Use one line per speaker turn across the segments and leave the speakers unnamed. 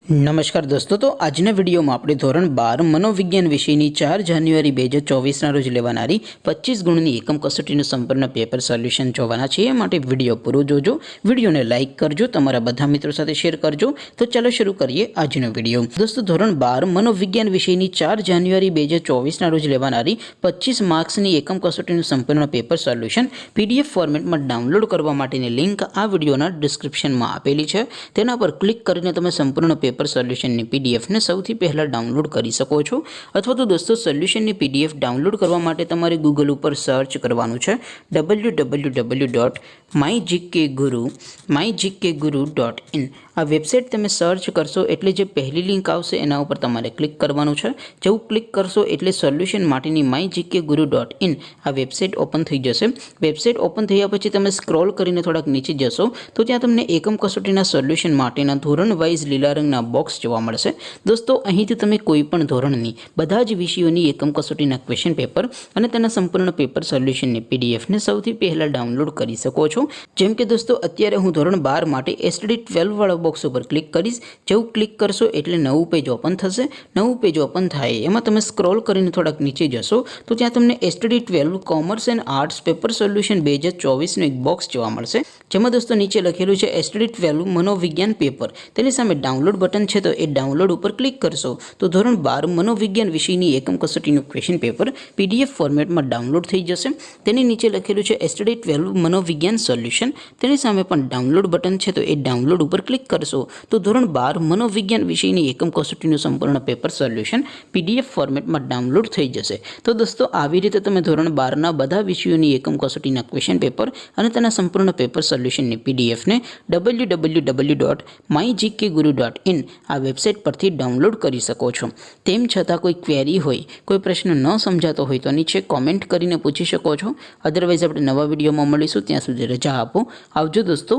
नमस्कार दोस्तों, तो आजना विडियो में આપણે ધોરણ 12 મનોવિજ્ઞાન વિષયની 4 જાન્યુઆરી 2024 ના રોજ લેવાનારી 25 ગુણની એકમ કસોટીનું સંપૂર્ણ પેપર સોલ્યુશન જોવાના છે। માટે વિડિયો પૂરો જોજો, વિડિયોને લાઈક કરજો, તમારા બધા મિત્રો સાથે શેર કરજો। તો ચાલો શરૂ કરીએ આજનો વિડિયો। દોસ્તો, ધોરણ 12 મનોવિજ્ઞાન વિષયની 4 જાન્યુઆરી 2024 ના રોજ લેવાનારી 25 માર્ક્સની એકમ કસોટીનું સંપૂર્ણ પેપર સોલ્યુશન પીડીએફ ફોર્મેટમાં ડાઉનલોડ કરવા માટેની લિંક આ વિડિયોના ડિસ્ક્રિપ્શનમાં આપેલી છે। તેના પર ક્લિક કરીને તમે સંપૂર્ણ પેપર સોલ્યુશન ની પીડીએફ ને સૌથી પહેલા ડાઉનલોડ કરી શકો છો। અથવા તો દોસ્તો, સોલ્યુશન ની પીડીએફ ડાઉનલોડ કરવા માટે તમારે ગૂગલ ઉપર સર્ચ કરવાનું છે www.mygkguru.in। આ વેબસાઇટ તમે સર્ચ કરશો એટલે જે પહેલી લિંક આવશે એના ઉપર તમારે ક્લિક કરવાનું છે। જેવું ક્લિક કરશો એટલે સોલ્યુશન માટેની mygkguru.in આ વેબસાઇટ ઓપન થઈ જશે। વેબસાઇટ ઓપન થયા પછી તમે સ્ક્રોલ કરીને થોડાક નીચે જશો તો ત્યાં તમને એકમ કસોટીના સોલ્યુશન માટેના ધોરણ વાઇઝ લીલા રંગના બોક્સ જોવા મળશે। દોસ્તો, અહીંથી તમે કોઈ પણ ધોરણની બધા જ વિષયોની એકમ કસોટીના ક્વેશ્ચન પેપર અને તેના સંપૂર્ણ પેપર સોલ્યુશનની પીડીએફને સૌથી પહેલા ડાઉનલોડ કરી શકો છો। જેમ કે દોસ્તો, અત્યારે હું ધોરણ 12 માટે એસટીડી 12 વાળા બોક્સ ઉપર ક્લિક કરીશ। જેવું ક્લિક કરશો એટલે નવું પેજ ઓપન થશે। નવું પેજ ઓપન થાય એમાં તમે સ્ક્રોલ કરીને થોડાક નીચે જશો તો ત્યાં તમને STD 12 commerce and arts paper solution 2024 નું એક બોક્સ જોવા મળશે। જેમાં દોસ્તો નીચે લખેલું છે એસટીડી 12 મનોવિજ્ઞાન પેપર। તેની સામે ડાઉનલોડ બટન છે તો એ ડાઉનલોડ ઉપર ક્લિક કરશો તો ધોરણ 12 મનોવિજ્ઞાન વિષયની એકમ કસોટીનું ક્વેશ્ચન પેપર પીડીએફ ફોર્મેટમાં ડાઉનલોડ થઈ જશે। તેની નીચે લખેલું છે એસટીડી 12 મનોવિજ્ઞાન સોલ્યુશન। તેની સામે પણ ડાઉનલોડ બટન છે તો એ ડાઉનલોડ ઉપર ક્લિક કરશો તો ધોરણ 12 મનોવિજ્ઞાન વિષયની એકમ કસોટીનું સંપૂર્ણ પેપર સોલ્યુશન પીડીએફ ફોર્મેટમાં ડાઉનલોડ થઈ જશે। તો દોસ્તો, આવી રીતે તમે ધોરણ 12 ના બધા વિષયોની એકમ કસોટીના ક્વેશ્ચન પેપર અને તેના સંપૂર્ણ પેપર સોલ્યુશનની પીડીએફને www.mygkguru.in આ વેબસાઇટ પરથી ડાઉનલોડ કરી શકો છો। તેમ છતાં કોઈ ક્વેરી હોય, કોઈ પ્રશ્ન ન સમજાતો હોય તો નીચે કોમેન્ટ કરીને પૂછી શકો છો। અધરવાઇઝ આપણે નવા વિડીયોમાં મળીશું, ત્યાં સુધી રજા આપો। આવજો દોસ્તો,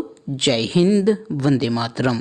જય હિન્દ, વંદે માતરમ।